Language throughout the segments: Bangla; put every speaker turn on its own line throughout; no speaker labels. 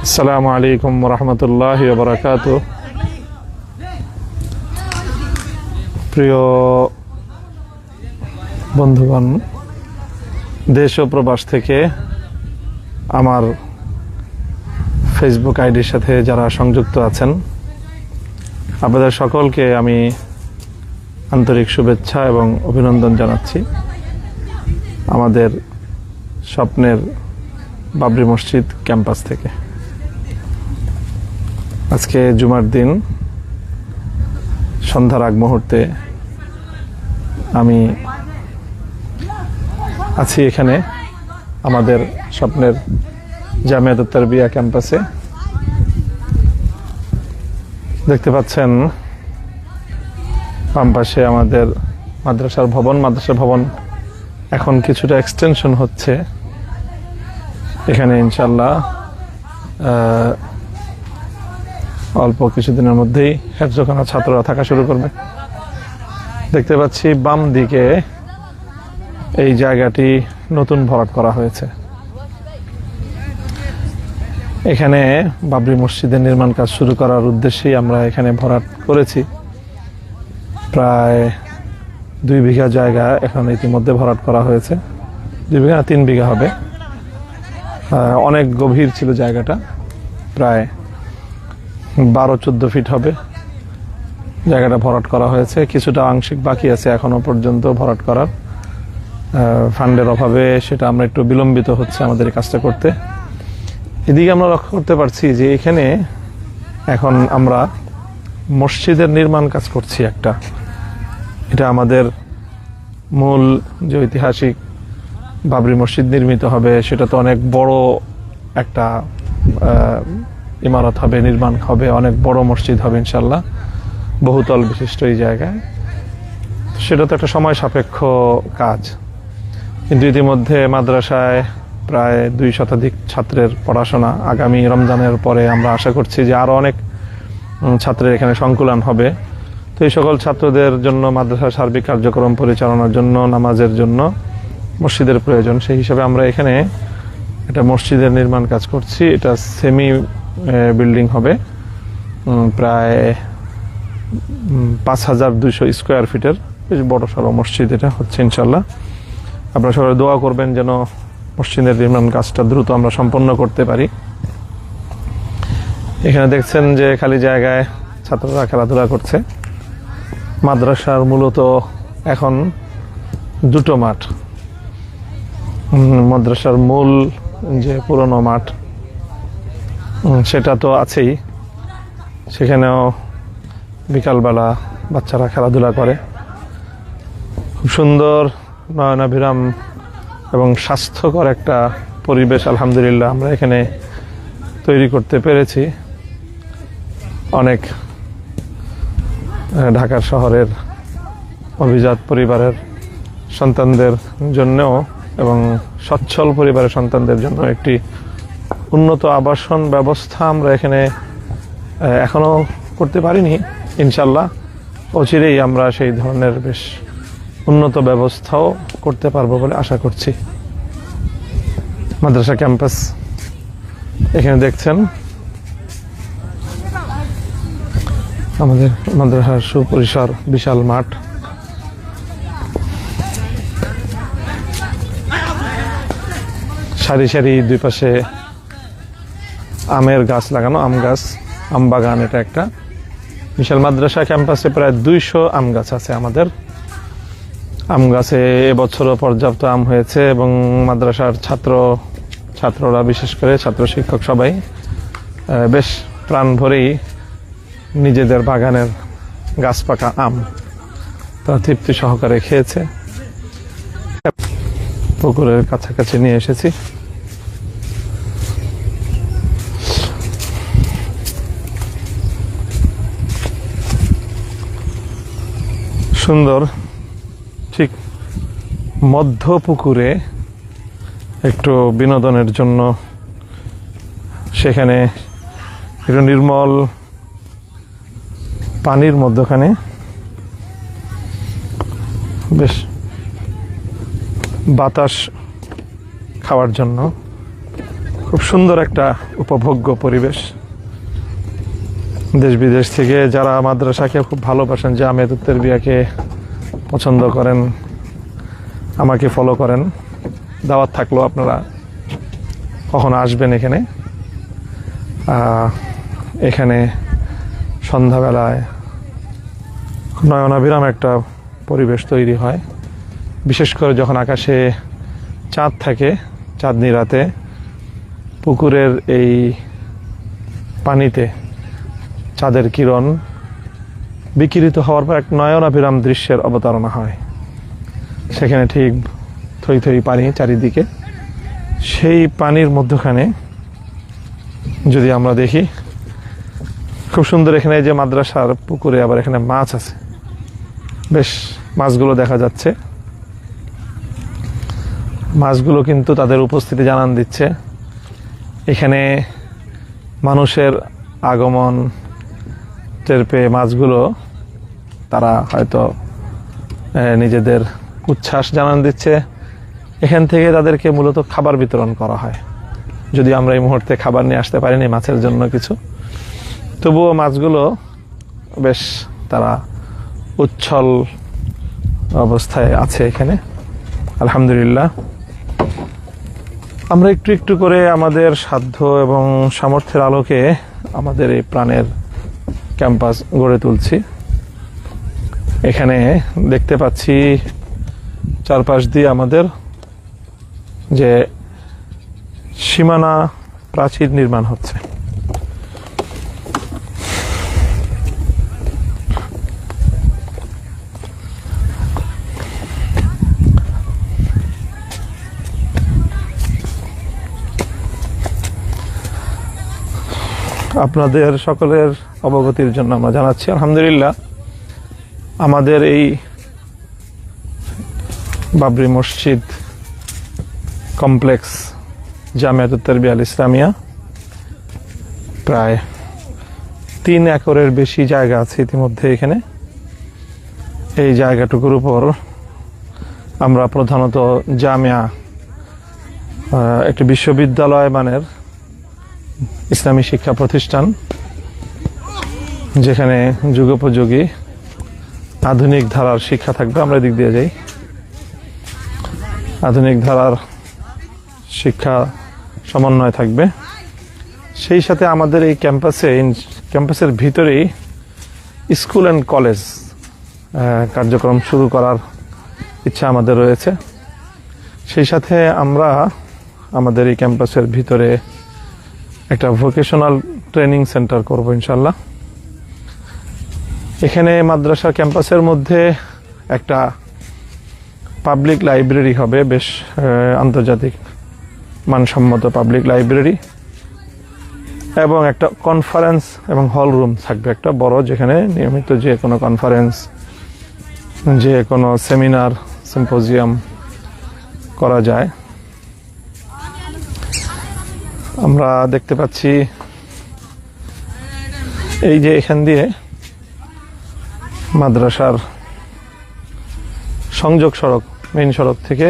আসসালামু আলাইকুম রহমতুল্লাহি ওয়া বারাকাতুহু। প্রিয় বন্ধুগণ, দেশ ও প্রবাস থেকে আমার ফেসবুক আইডির সাথে যারা সংযুক্ত আছেন, আপনাদের সকলকে আমি আন্তরিক শুভেচ্ছা এবং অভিনন্দন জানাচ্ছি। আমাদের স্বপ্নের বাবরি মসজিদ ক্যাম্পাস থেকে আজকে জুমার দিন সন্ধ্যার আগ মুহূর্তে আমি আছি এখানে আমাদের স্বপ্নের জামিয়াতুত তারবিয়া ক্যাম্পাসে। দেখতে পাচ্ছেন বাম পাশে আমাদের মাদ্রাসা ভবন এখন কিছুটা এক্সটেনশন হচ্ছে। এখানে ইনশাআল্লাহ অল্প কিছুদিনের মধ্যেই হেফজখানা ছাত্ররা থাকা শুরু করবে। দেখতে পাচ্ছি বাম দিকে এই জায়গাটি নতুন ভরাট করা হয়েছে। এখানে বাবরি মসজিদের নির্মাণ কাজ শুরু করার উদ্দেশ্যেই আমরা এখানে ভরাট করেছি। প্রায় 2 বিঘা জায়গা এখন ইতিমধ্যে ভরাট করা হয়েছে। 2 বিঘা 3 বিঘা হবে। অনেক গভীর ছিল জায়গাটা, প্রায় 12-14 ফিট হবে। জায়গাটা ভরাট করা হয়েছে, কিছুটা আংশিক বাকি আছে এখনো পর্যন্ত ভরাট করার। ফান্ডের অভাবে সেটা আমরা একটু বিলম্বিত হচ্ছে আমাদের এই কাজটা করতে। এদিকে আমরা লক্ষ্য করতে পারছি যে এখানে এখন আমরা মসজিদের নির্মাণ কাজ করছি একটা। এটা আমাদের মূল যে ঐতিহাসিক বাবরি মসজিদ নির্মিত হবে, সেটা তো অনেক বড় একটা ইমারত হবে, নির্মাণ হবে, অনেক বড় মসজিদ হবে ইনশাল্লাহ, বহুতল বিশিষ্ট এই জায়গায়। সেটা তো একটা সময় সাপেক্ষ কাজ, কিন্তু ইতিমধ্যে মাদ্রাসায় প্রায় 2 শতাধিক ছাত্রের পড়াশোনা। আগামী রমজানের পরে আমরা আশা করছি যে আরো অনেক ছাত্রের এখানে সংকুলান হবে। তো এই সকল ছাত্রদের জন্য মাদ্রাসার সার্বিক কার্যক্রম পরিচালনার জন্য, নামাজের জন্য মসজিদের প্রয়োজন। সেই হিসাবে আমরা এখানে একটা মসজিদের নির্মাণ কাজ করছি। এটা সেমি বিল্ডিং হবে, প্রায় 5200 স্কোয়ার ফিটের বেশ বড় সড়ো মসজিদ এটা হচ্ছে ইনশাল্লাহ। আপনারা সবাই দোয়া করবেন যেন মসজিদের নির্মাণ কাজটা দ্রুত আমরা সম্পন্ন করতে পারি। এখানে দেখছেন যে খালি জায়গায় ছাত্ররা খেলাধুলা করছে। মাদ্রাসার মূলত এখন 2টো মাঠ। মাদ্রাসার মূল যে পুরনো মাঠ সেটা তো আছেই, সেখানেও বিকালবেলা বাচ্চারা খেলাধুলা করে। খুব সুন্দর নয়নাভিরাম এবং স্বাস্থ্যকর একটা পরিবেশ আলহামদুলিল্লাহ আমরা এখানে তৈরি করতে পেরেছি। অনেক ঢাকার শহরের অভিজাত পরিবারের সন্তানদের জন্যও এবং সচ্ছল পরিবারের সন্তানদের জন্য একটি উন্নত আবাসন ব্যবস্থা আমরা এখানে এখনো করতে পারিনি। ইনশাল্লাহ অচিরেই আমরা সেই ধরনের বেশ উন্নত ব্যবস্থাও করতে পারবো বলে আশা করছি। মাদ্রাসা ক্যাম্পাস এখানে দেখছেন আমাদের মাদ্রাসার সুপরিসর বিশাল মাঠ। সারি সারি 2 পাশে আমের গাছ লাগানো, আম বাগান। এটা একটা বিশাল মাদ্রাসা ক্যাম্পাসে প্রায় 200 আম গাছ আছে আমাদের। আম গাছে এবছরও পর্যাপ্ত আম হয়েছে এবং মাদ্রাসার ছাত্ররা বিশেষ করে ছাত্র শিক্ষক সবাই বেশ প্রাণ ভরেই নিজেদের বাগানের গাছ পাকা আম তারা তৃপ্তি সহকারে খেয়েছে। পুকুরের কাছাকাছি নিয়ে এসেছি। সুন্দর, ঠিক মধ্য পুকুরে একটু বিনোদনের জন্য সেখানে একটু নির্মল পানির মধ্যখানে বেশ বাতাস খাওয়ার জন্য খুব সুন্দর একটা উপভোগ্য পরিবেশ। দেশ বিদেশ থেকে যারা মাদ্রাসাকে খুব ভালোবাসেন, জামিয়াত তারবিয়াকে পছন্দ করেন, আমাকে ফলো করেন, দাওয়াত থাকলো আপনারা কখনো আসবেন এখানে। এখানে সন্ধ্যাবেলায় নয়নাভিরাম একটা পরিবেশ তৈরি হয়, বিশেষ করে যখন আকাশে চাঁদ থাকে। চাঁদনি রাতে পুকুরের এই পানিতে চাঁদের কিরণ বিকিরিত হওয়ার পর এক নয়নাভিরাম দৃশ্যের অবতারণা হয়। সেখানে ঠিক থই থই পানি চারিদিকে, সেই পানির মধ্যখানে যদি আমরা দেখি খুব সুন্দর, এখানে যে মাদ্রাসার পুকুরে আবার এখানে মাছ আছে, বেশ মাছগুলো দেখা যাচ্ছে। মাছগুলো কিন্তু তাদের উপস্থিতি জানান দিচ্ছে। এখানে মানুষের আগমন টের পেয়ে মাছগুলো তারা হয়তো নিজেদের উচ্ছ্বাস জানান দিচ্ছে। এখান থেকে তাদেরকে মূলত খাবার বিতরণ করা হয়। যদি আমরা এই মুহূর্তে খাবার নিয়ে আসতে পারিনি মাছের জন্য কিছু, তবুও মাছগুলো বেশ তারা উচ্ছল অবস্থায় আছে এখানে, আলহামদুলিল্লাহ। আমরা একটু একটু করে আমাদের সাধ্য এবং সামর্থ্যের আলোকে আমাদের এই প্রাণের ক্যাম্পাস গড়ে তুলছি। এখানে দেখতে পাচ্ছি চারপাশ দিয়ে আমাদের যে সীমানা প্রাচীর নির্মাণ হচ্ছে। আপনাদের সকলের অবগতির জন্য আমরা জানাচ্ছি, আলহামদুলিল্লাহ, আমাদের এই বাবরি মসজিদ কমপ্লেক্স জামিয়াত তারবিয়া আল ইসলামিয়া প্রায় 3 একরের বেশি জায়গা আছে ইতিমধ্যে এখানে। এই জায়গাটুকুর উপর আমরা প্রধানত জামিয়া, একটি বিশ্ববিদ্যালয় মানের ইসলামী শিক্ষা প্রতিষ্ঠান, যেখানে যুগোপযোগী আধুনিক ধারার শিক্ষা থাকবে। আমরা দিক দিয়ে যাই, আধুনিক ধারার শিক্ষা সমন্বয় থাকবে। সেই সাথে আমাদের এই ক্যাম্পাসের ভিতরেই স্কুল অ্যান্ড কলেজ কার্যক্রম শুরু করার ইচ্ছা আমাদের রয়েছে। সেই সাথে আমরা আমাদের এই ক্যাম্পাসের ভিতরে একটা ভোকেশনাল ট্রেনিং সেন্টার করব ইনশাল্লাহ। এখানে মাদ্রাসা ক্যাম্পাসের মধ্যে একটা পাবলিক লাইব্রেরি হবে, বেশ আন্তর্জাতিক মানসম্মত পাবলিক লাইব্রেরি, এবং একটা কনফারেন্স এবং হল রুম থাকবে একটা বড়, যেখানে নিয়মিত যে কোনো কনফারেন্স, যে কোনো সেমিনার, সিম্পোজিয়াম করা যায়। আমরা দেখতে পাচ্ছি এই যে এখান দিয়ে মাদ্রাসার সংযোগ সড়ক, মেইন সড়ক থেকে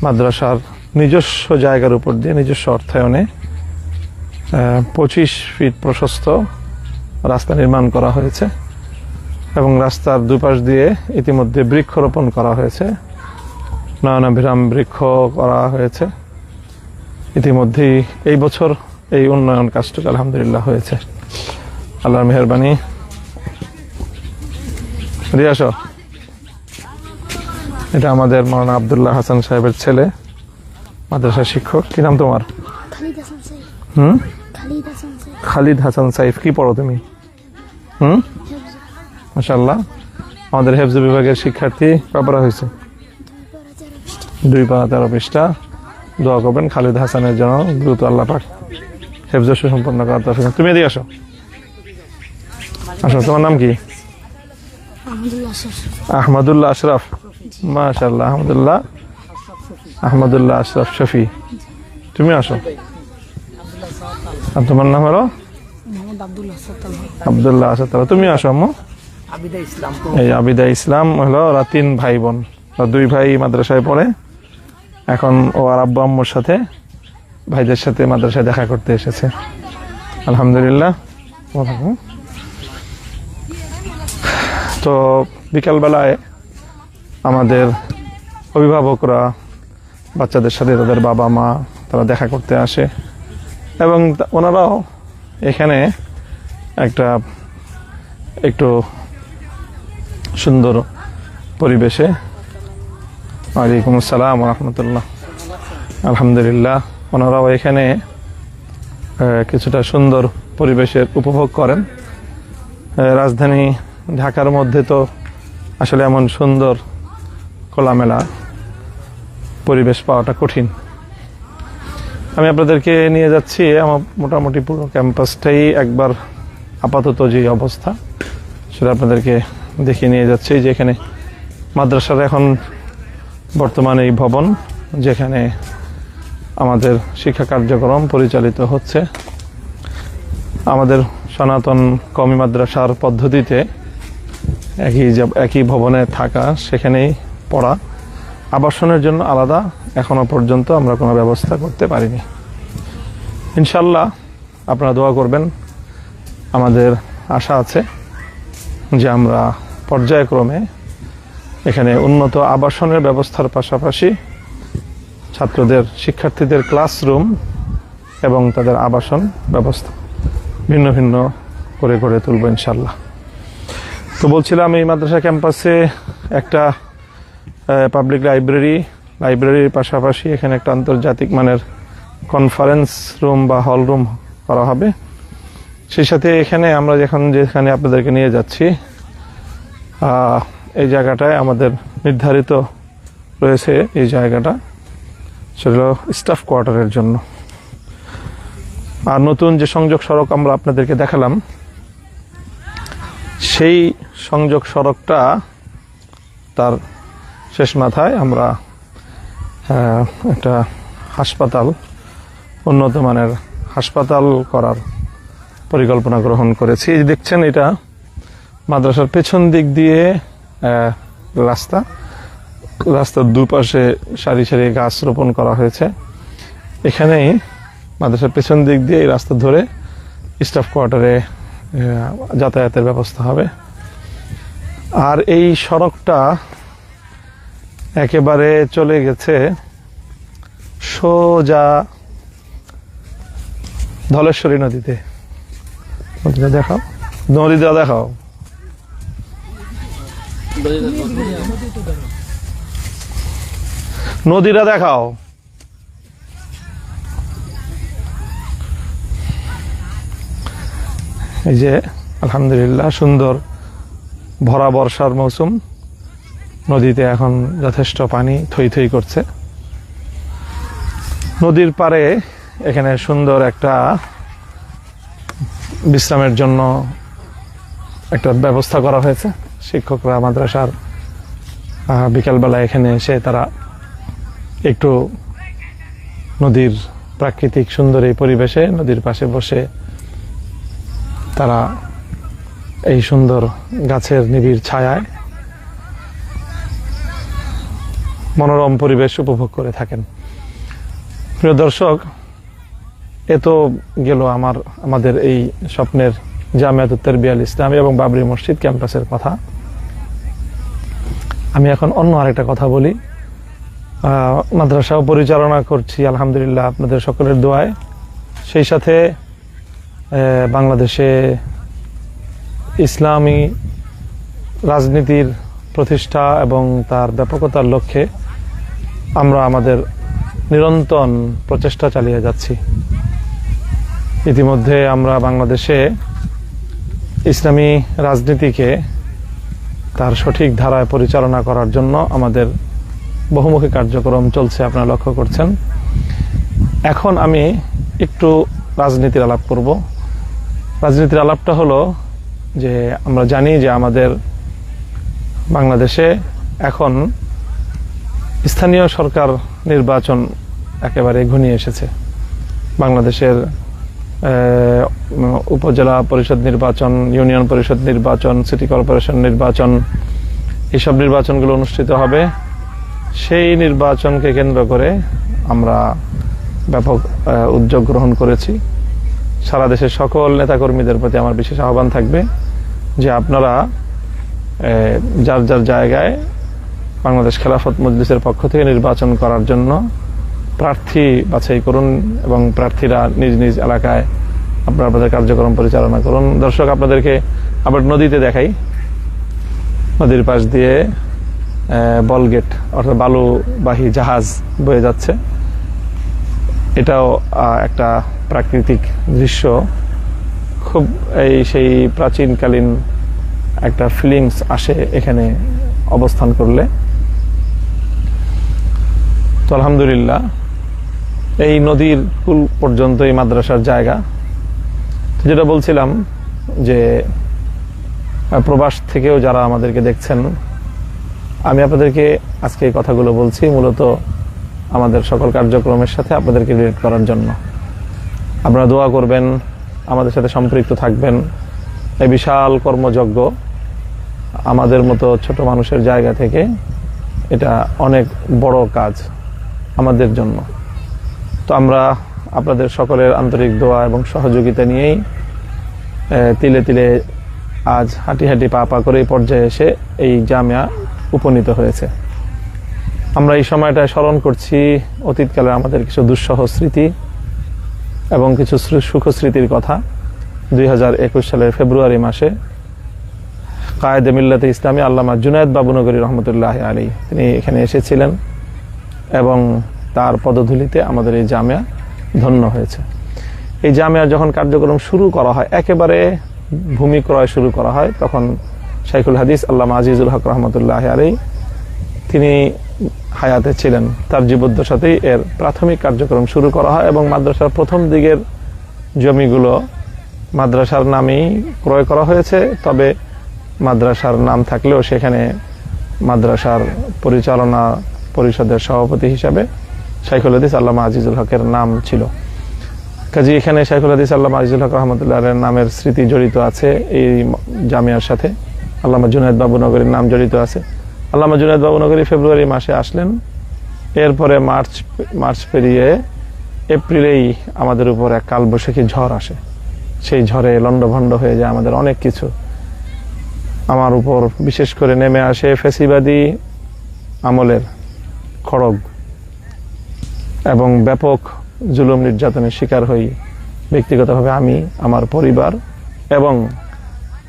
মাদ্রাসার নিজস্ব জায়গার উপর দিয়ে নিজস্ব অর্থায়নে 25 ফিট প্রশস্ত রাস্তা নির্মাণ করা হয়েছে, এবং রাস্তার দুপাশ দিয়ে ইতিমধ্যে বৃক্ষরোপণ করা হয়েছে, নয়নাভিরাম বৃক্ষ করা হয়েছে। ইতিমধ্যেই এই বছর এই উন্নয়ন কাজটুকু আলহামদুলিল্লাহ হয়েছে, আল্লাহর মেহেরবানি। রিয়াস, এটা আমাদের মাওলানা আব্দুল্লাহ হাসান সাহেবের ছেলে, মাদ্রাসা শিক্ষক। কি নাম তোমার? খালিদ হাসান সাইফ। কি পড়ো তুমি? মাশাআল্লাহ, আমাদের হেফজ বিভাগের শিক্ষার্থী। কয়বার হয়েছে? 2 পারা 13 পৃষ্ঠা। দোয়া করবেন খালিদ হাসানের জন্য, দ্রুত আল্লাহ পাক হেফজ সম্পন্ন করার তৌফিক। তুমি এদিকে আসো, আসো। তোমার নাম কি? আহমদুল্লাহ আশরাফ। মাশাআল্লাহ, আহমদুল্লাহ আশরাফ শফি। তুমি আসো। আর তোমার নাম হলো? আব্দুল্লাহ আসাদ। তুমি আসো আম্মু। এই আবিদা ইসলাম হলো, ওরা 3 ভাই বোন। 2 ভাই মাদ্রাসায় পড়ে, এখন ও আর আব্বু আম্মুর সাথে ভাইদের সাথে মাদ্রাসায় দেখা করতে এসেছে। আলহামদুলিল্লাহ। তো বিকালবেলায় আমাদের অভিভাবকরা বাচ্চাদের সাথে তাদের বাবা মা তারা দেখা করতে আসে এবং ওনারাও এখানে একটু সুন্দর পরিবেশে। ওয়ালাইকুম আসসালাম ওয়া রাহমাতুল্লাহ। আলহামদুলিল্লাহ, ওনারাও এখানে কিছুটা সুন্দর পরিবেশের উপভোগ করেন। রাজধানী ঢাকার মধ্যে তো আসলে এমন সুন্দর খোলামেলা পরিবেশ পাওয়াটা কঠিন। আমি আপনাদেরকে নিয়ে যাচ্ছি আমার মোটামুটি পুরো ক্যাম্পাসটাই একবার আপাতত যে অবস্থা সেটা আপনাদেরকে দেখিয়ে নিয়ে যাচ্ছি। যে এখানে মাদ্রাসার এখন বর্তমানে এই ভবন যেখানে আমাদের শিক্ষা কার্যক্রম পরিচালিত হচ্ছে। আমাদের সনাতন কওমি মাদ্রাসার পদ্ধতিতে একই ভবনে থাকা, সেখানেই পড়া। আবাসনের জন্য আলাদা এখনো পর্যন্ত আমরা কোনো ব্যবস্থা করতে পারিনি। ইনশাল্লাহ আপনারা দোয়া করবেন। আমাদের আশা আছে যে আমরা পর্যায়ক্রমে এখানে উন্নত আবাসনের ব্যবস্থার পাশাপাশি শিক্ষার্থীদের ক্লাসরুম এবং তাদের আবাসন ব্যবস্থা ভিন্ন ভিন্ন করে গড়ে তুলব ইনশাল্লাহ। তো বলছিলাম এই মাদ্রাসা ক্যাম্পাসে একটা পাবলিক লাইব্রেরির পাশাপাশি এখানে একটা আন্তর্জাতিক মানের কনফারেন্স রুম বা হল রুম করা হবে। সেই সাথে এখানে আমরা যেখানে আপনাদেরকে নিয়ে যাচ্ছি এই জায়গাটায় আমাদের নির্ধারিত রয়েছে এই জায়গাটা সেগুলো স্টাফ কোয়ার্টারের জন্য। আর নতুন যে সংযোগ সড়ক আমরা আপনাদেরকে দেখালাম সেই সংযোগ সড়কটা তার শেষ মাথায় আমরা একটা হাসপাতাল, উন্নত মানের হাসপাতাল করার পরিকল্পনা গ্রহণ করেছি। দেখছেন এটা মাদ্রাসার পেছন দিক দিয়ে রাস্তার দুপাশে সারি সারি গাছ রোপণ করা হয়েছে। এখানেই মাদ্রাসার পেছন দিক দিয়ে এই রাস্তা ধরে স্টাফ কোয়ার্টারে যাতায়াতের ব্যবস্থা হবে। আর এই সড়কটা একেবারে চলে গেছে সোজা ধলেশ্বরী নদীতে। নদীটা দেখাও। নদীটা দেখাও। এই যে আলহামদুলিল্লাহ সুন্দর ভরা বর্ষার মৌসুম, নদীতে এখন যথেষ্ট পানি থই থই করছে। নদীর পাড়ে এখানে সুন্দর একটা বিশ্রামের জন্য একটা ব্যবস্থা করা হয়েছে। শিক্ষকরা মাদ্রাসার বিকালবেলা এখানে এসে তারা একটু নদীর প্রাকৃতিক সুন্দর এই পরিবেশে নদীর পাশে বসে তারা এই সুন্দর গাছের নিবিড় ছায়ায় মনোরম পরিবেশ উপভোগ করে থাকেন। প্রিয় দর্শক, এ তো গেল আমাদের এই স্বপ্নের জামিয়াতুত তারবিয়া আল ইসলামী এবং বাবরি মসজিদ ক্যাম্পাসের কথা। আমি এখন অন্য আরেকটা কথা বলি। মাদ্রাসাও পরিচালনা করছি আলহামদুলিল্লাহ আপনাদের সকলের দোয়ায়। সেই সাথে বাংলাদেশে ইসলামী রাজনীতির প্রতিষ্ঠা এবং তার ব্যাপকতার লক্ষ্যে আমরা আমাদের নিরন্তর প্রচেষ্টা চালিয়ে যাচ্ছি। ইতিমধ্যে আমরা বাংলাদেশে ইসলামী রাজনীতিকে তার সঠিক ধারায় পরিচালনা করার জন্য আমাদের বহুমুখী কার্যক্রম চলছে, আপনারা লক্ষ্য করছেন। এখন আমি একটু রাজনীতির আলাপ করব। রাজনীতির আলাপটা হলো যে আমরা জানি যে আমাদের বাংলাদেশে এখন স্থানীয় সরকার নির্বাচন একেবারে ঘনিয়ে এসেছে। বাংলাদেশের উপজেলা পরিষদ নির্বাচন, ইউনিয়ন পরিষদ নির্বাচন, সিটি কর্পোরেশন নির্বাচন, এইসব নির্বাচনগুলো অনুষ্ঠিত হবে। সেই নির্বাচনকে কেন্দ্র করে আমরা ব্যাপক উদ্যোগ গ্রহণ করেছি। সারা দেশের সকল নেতাকর্মীদের প্রতি আমার বিশেষ আহ্বান থাকবে যে আপনারা যার যার জায়গায় বাংলাদেশ খেলাফত মজলিসের পক্ষ থেকে নির্বাচন করার জন্য প্রার্থী বাছাই করুন এবং প্রার্থীরা নিজ নিজ এলাকায় আপনাদের কার্যক্রম পরিচালনা করুন। দর্শক, আপনাদেরকে আবার নদীতে দেখাই। নদীর পাশ দিয়ে বলগেট অর্থাৎ বালুবাহী জাহাজ বয়ে যাচ্ছে। এটাও একটা প্রাকৃতিক দৃশ্য, খুব সেই প্রাচীনকালীন একটা ফিলিংস আসে এখানে অবস্থান করলে। তো আলহামদুলিল্লাহ, এই নদীর কুল পর্যন্ত এই মাদ্রাসার জায়গা। যেটা বলছিলাম যে প্রবাস থেকেও যারা আমাদেরকে দেখছেন, আমি আপনাদেরকে আজকে এই কথাগুলো বলছি মূলত আমাদের সকল কার্যক্রমের সাথে আপনাদেরকে রিলেট করার জন্য। আপনারা দোয়া করবেন, আমাদের সাথে সম্পৃক্ত থাকবেন। এই বিশাল কর্মযজ্ঞ আমাদের মতো ছোট মানুষের জায়গা থেকে এটা অনেক বড় কাজ আমাদের জন্য। তো আমরা আপনাদের সকলের আন্তরিক দোয়া এবং সহযোগিতা নিয়েই তিলে তিলে আজ হাঁটি হাঁটি পা পা করে এই পর্যায়ে এসে এই জামিয়া উপনীত হয়েছে। আমরা এই সময়টায় স্মরণ করছি অতীতকালে আমাদের কিছু দুঃসহ স্মৃতি এবং কিছু সুখ স্মৃতির কথা। 2021 সালের ফেব্রুয়ারি মাসে কায়েদে মিল্লাতে ইসলামী আল্লামা জুনায়েদ বাবুনগরী রহমতুল্লাহ আলী তিনি এখানে এসেছিলেন এবং তার পদধূলিতে আমাদের এই জামিয়া ধন্য হয়েছে। এই জামিয়ার যখন কার্যক্রম শুরু করা হয়, একেবারে ভূমি ক্রয় শুরু করা হয়, তখন শাইখুল হাদিস আল্লামা আজিজুল হক রহমতুল্লাহ আলী তিনি হায়াতে ছিলেন। তার জীবদ্দশাতেই এর প্রাথমিক কার্যক্রম শুরু করা হয় এবং মাদ্রাসার প্রথম দিকের জমিগুলো মাদ্রাসার নামেই ক্রয় করা হয়েছে। তবে মাদ্রাসার নাম থাকলেও সেখানে মাদ্রাসার পরিচালনা পরিষদের সভাপতি হিসাবে শাইখুল হাদিস আল্লামা আজিজুল হকের নাম ছিল। কাজী এখানে শাইখুল হাদিস আল্লামা আজিজুল হক রহমতুল্লাহের নামের স্মৃতি জড়িত আছে এই জামিয়ার সাথে। আল্লামা জুনায়েদ বাবুনগরীর নাম জড়িত আছে। আল্লামা জুনায়েদ বাবুনগরী ফেব্রুয়ারি মাসে আসলেন, এরপরে মার্চ পেরিয়ে এপ্রিলেই আমাদের উপর এক কালবৈশাখী ঝড় আসে। সেই ঝড়ে লণ্ডভণ্ড হয়ে যায় আমাদের অনেক কিছু। আমার উপর বিশেষ করে নেমে আসে ফ্যাসিবাদী আমলের খড়গ এবং ব্যাপক জুলুম নির্যাতনের শিকার হই ব্যক্তিগতভাবে আমি, আমার পরিবার এবং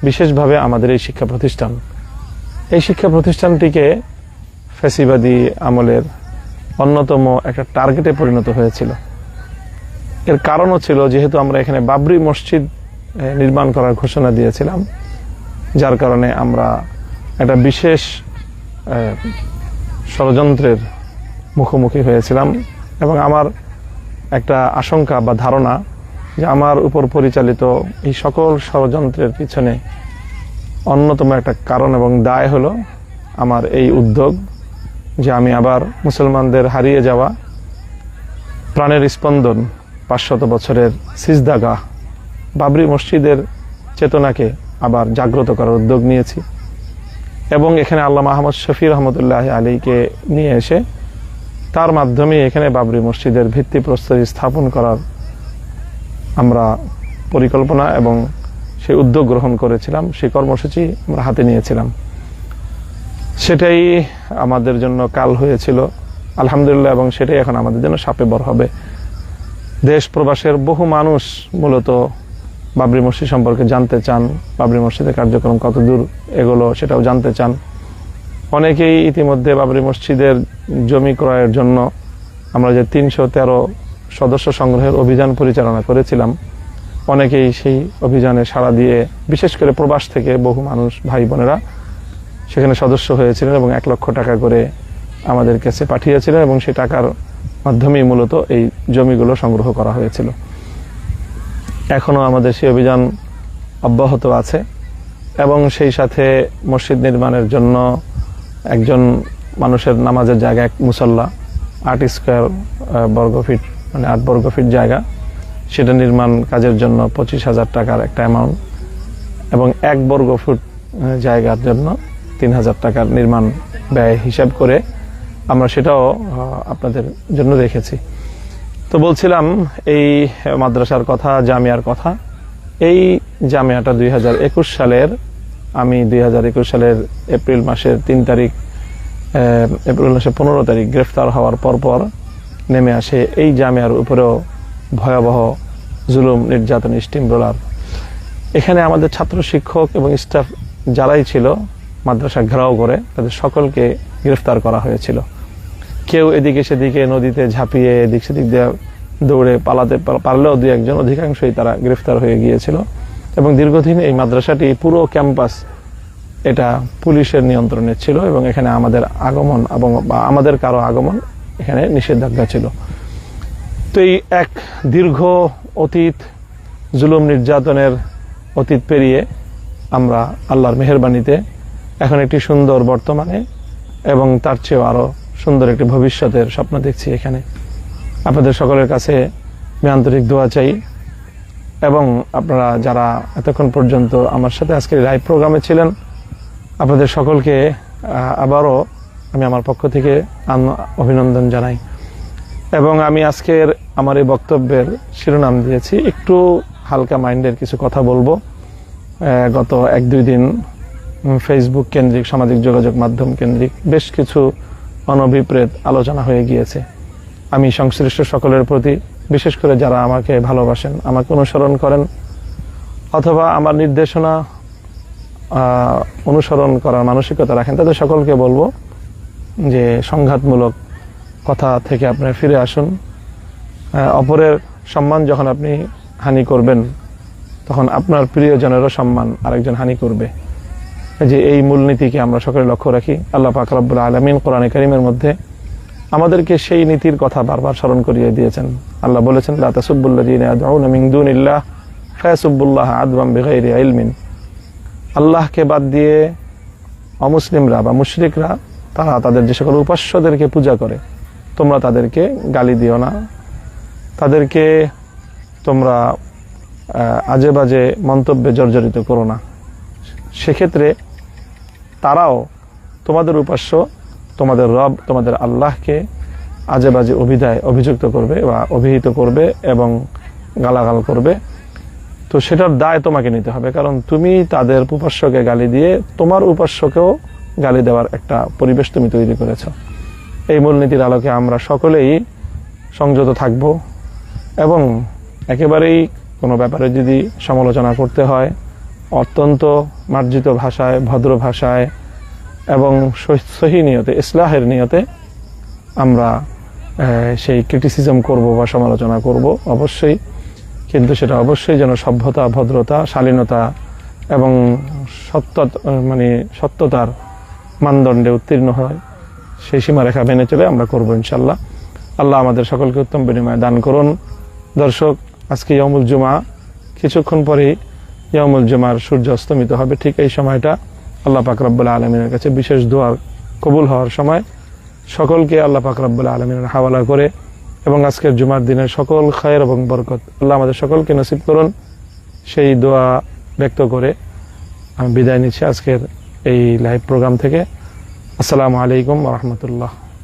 বিশেষভাবে আমাদের এই শিক্ষা প্রতিষ্ঠান। এই শিক্ষা প্রতিষ্ঠানটিকে ফ্যাসিবাদী আমলের অন্যতম একটা টার্গেটে পরিণত হয়েছিল। এর কারণও ছিল যেহেতু আমরা এখানে বাবরি মসজিদ নির্মাণ করার ঘোষণা দিয়েছিলাম, যার কারণে আমরা একটা বিশেষ ষড়যন্ত্রের মুখোমুখি হয়েছিলাম। এবং আমার একটা আশঙ্কা বা ধারণা যে আমার উপর পরিচালিত এই সকল ষড়যন্ত্রের পিছনে অন্যতম একটা কারণ এবং দায় হলো আমার এই উদ্যোগ যে আমি আবার মুসলমানদের হারিয়ে যাওয়া প্রাণের স্পন্দন 500 বছরের সিজদাগাহ বাবরি মসজিদের চেতনাকে আবার জাগ্রত করার উদ্যোগ নিয়েছি এবং এখানে আল্লামা আহমদ শফি রহমতুল্লাহ আলীকে নিয়ে এসে তার মাধ্যমে এখানে বাবরি মসজিদের ভিত্তিপ্রস্তর স্থাপন করার আমরা পরিকল্পনা এবং সেই উদ্যোগ গ্রহণ করেছিলাম। সেই কর্মসূচি আমরা হাতে নিয়েছিলাম। সেটাই আমাদের জন্য কাল হয়েছিল আলহামদুলিল্লাহ, এবং সেটাই এখন আমাদের জন্য সাপে বর হবে। দেশ প্রবাসের বহু মানুষ মূলত বাবরি মসজিদ সম্পর্কে জানতে চান, বাবরি মসজিদের কার্যক্রম কতদূর এগুলো সেটাও জানতে চান। অনেকেই ইতিমধ্যে বাবরি মসজিদের জমি ক্রয়ের জন্য আমরা যে 313 সদস্য সংগ্রহের অভিযান পরিচালনা করেছিলাম, অনেকেই সেই অভিযানে সাড়া দিয়ে বিশেষ করে প্রবাস থেকে বহু মানুষ ভাই বোনেরা সেখানে সদস্য হয়েছিলেন এবং 1 লক্ষ টাকা করে আমাদের কাছে পাঠিয়েছিলেন এবং সেই টাকার মাধ্যমেই মূলত এই জমিগুলো সংগ্রহ করা হয়েছিল। এখনো আমাদের সেই অভিযান অব্যাহত আছে এবং সেই সাথে মসজিদ নির্মাণের জন্য একজন মানুষের নামাজের জায়গা, এক মুসল্লা 8 স্কয়ার বর্গফিট মানে 8 বর্গফিট জায়গা, সেটা নির্মাণ কাজের জন্য 25,000 টাকার একটা অ্যামাউন্ট এবং 1 বর্গফুট জায়গার জন্য 3,000 টাকার নির্মাণ ব্যয় হিসাব করে আমরা সেটাও আপনাদের জন্য রেখেছি। তো বলছিলাম এই মাদ্রাসার কথা, জামিয়ার কথা। এই জামিয়াটা 2021 সালের, আমি 2021 সালের এপ্রিল মাসের 3 তারিখ, এপ্রিল মাসের 15 তারিখ গ্রেফতার হওয়ার পর নেমে আসে এই জামিয়ার উপরেও ভয়াবহ জুলুম, নির্যাতন, স্টিম রোলার। এখানে আমাদের ছাত্র, শিক্ষক এবং স্টাফ যারাই ছিল মাদ্রাসা ঘেরাও করে, তাদের সকলকে গ্রেফতার করা হয়েছিল। কেউ এদিকে সেদিকে নদীতে ঝাঁপিয়ে এদিক সেদিক দিয়ে দৌড়ে পালাতে পারলেও 2-1 জন, অধিকাংশই তারা গ্রেফতার হয়ে গিয়েছিল। এবং দীর্ঘদিন এই মাদ্রাসাটি পুরো ক্যাম্পাস এটা পুলিশের নিয়ন্ত্রণে ছিল এবং এখানে আমাদের আগমন এবং আমাদের কারো আগমন এখানে নিষেধাজ্ঞা ছিল। তো এই এক দীর্ঘ অতীত, জুলুম নির্যাতনের অতীত পেরিয়ে আমরা আল্লাহর মেহেরবানিতে এখন একটি সুন্দর বর্তমানে এবং তার চেয়েও আরো সুন্দর একটি ভবিষ্যতের স্বপ্ন দেখছি এখানে। আপনাদের সকলের কাছে আমি আন্তরিক দোয়া চাই এবং আপনারা যারা এতক্ষণ পর্যন্ত আমার সাথে আজকের লাইভ প্রোগ্রামে ছিলেন, আপনাদের সকলকে আবারও আমি আমার পক্ষ থেকে অভিনন্দন জানাই। এবং আমি আজকের আমার এই বক্তব্যের শিরোনাম দিয়েছি একটু হালকা মাইন্ডের কিছু কথা বলবো। গত 1-2 দিন ফেসবুক কেন্দ্রিক, সামাজিক যোগাযোগ মাধ্যম কেন্দ্রিক বেশ কিছু অনভিপ্রেত আলোচনা হয়ে গিয়েছে। আমি সংশ্লিষ্ট সকলের প্রতি, বিশেষ করে যারা আমাকে ভালোবাসেন, আমাকে অনুসরণ করেন অথবা আমার নির্দেশনা অনুসরণ করার মানসিকতা রাখেন, তাদের সকলকে বলবো যে সংঘাতমূলক কথা থেকে আপনারা ফিরে আসুন। অপরের সম্মান যখন আপনি হানি করবেন, তখন আপনার প্রিয়জনেরও সম্মান আরেকজন হানি করবে। যে এই মূলনীতিকে আমরা সকলে লক্ষ্য রাখি। আল্লাহ পাক রব্বুল আলামিন কোরআনে কারীমের মধ্যে আমাদেরকে সেই নীতির কথা বারবার স্মরণ করিয়ে দিয়েছেন। আল্লাহ বলেছেন, লা তাসুব্বুল্লাযীনা ইয়াদউনা মিন দুনিল্লাহ ফায়াসুব্বুল্লাহ আদওয়াম বিগাইরি ইলমিন। আল্লাহকে বাদ দিয়ে অমুসলিমরা বা মুশরিকরা তারা তাদের যে সকল উপাস্যদেরকে পূজা করে, তোমরা তাদেরকে গালি দিও না, তাদেরকে তোমরা আজে বাজে মন্তব্যে জর্জরিত করো না। সেক্ষেত্রে তারাও তোমাদের উপাস্য, তোমাদের রব, তোমাদের আল্লাহকে আজে বাজে অভিযুক্ত করবে বা অভিহিত করবে এবং গালাগাল করবে। তো সেটার দায় তোমাকে নিতে হবে, কারণ তুমি তাদের উপাস্যকে গালি দিয়ে তোমার উপাস্যকেও গালি দেওয়ার একটা পরিবেশ তুমি তৈরি করেছ। এই মূলনীতির আলোকে আমরা সকলেই সংযত থাকব এবং একেবারেই কোনো ব্যাপারে যদি সমালোচনা করতে হয় অত্যন্ত মার্জিত ভাষায়, ভদ্র ভাষায় এবং সহি নিয়তে, ইসলাহের নিয়তে আমরা সেই ক্রিটিসিজম করব বা সমালোচনা করব অবশ্যই, কিন্তু সেটা অবশ্যই যেন সভ্যতা, ভদ্রতা, শালীনতা এবং সত্যতার মানদণ্ডে উত্তীর্ণ হয়। সেই সীমারেখা মেনে চলে আমরা করব ইনশাল্লাহ। আল্লাহ আমাদের সকলকে উত্তম বিনিময় দান করুন। দর্শক, আজকে ইয়াউমুল জুমা, কিছুক্ষণ পরেই ইয়াউমুল জুমার সূর্য অস্তমিত হবে। ঠিক এই সময়টা আল্লাহ পাক রব্বুল আলামিনের কাছে বিশেষ দোয়া কবুল হওয়ার সময়। সকলকে আল্লাহ পাক রব্বুল আলামিনের হাওয়ালা করে এবং আজকের জুমার দিনের সকল খায়ের এবং বরকত আল্লাহ আমাদের সকলকে নসিব করুন, সেই দোয়া ব্যক্ত করে আমি বিদায় নিচ্ছি আজকের এই লাইভ প্রোগ্রাম থেকে। আসসালামু আলাইকুম ওয়া রাহমাতুল্লাহ।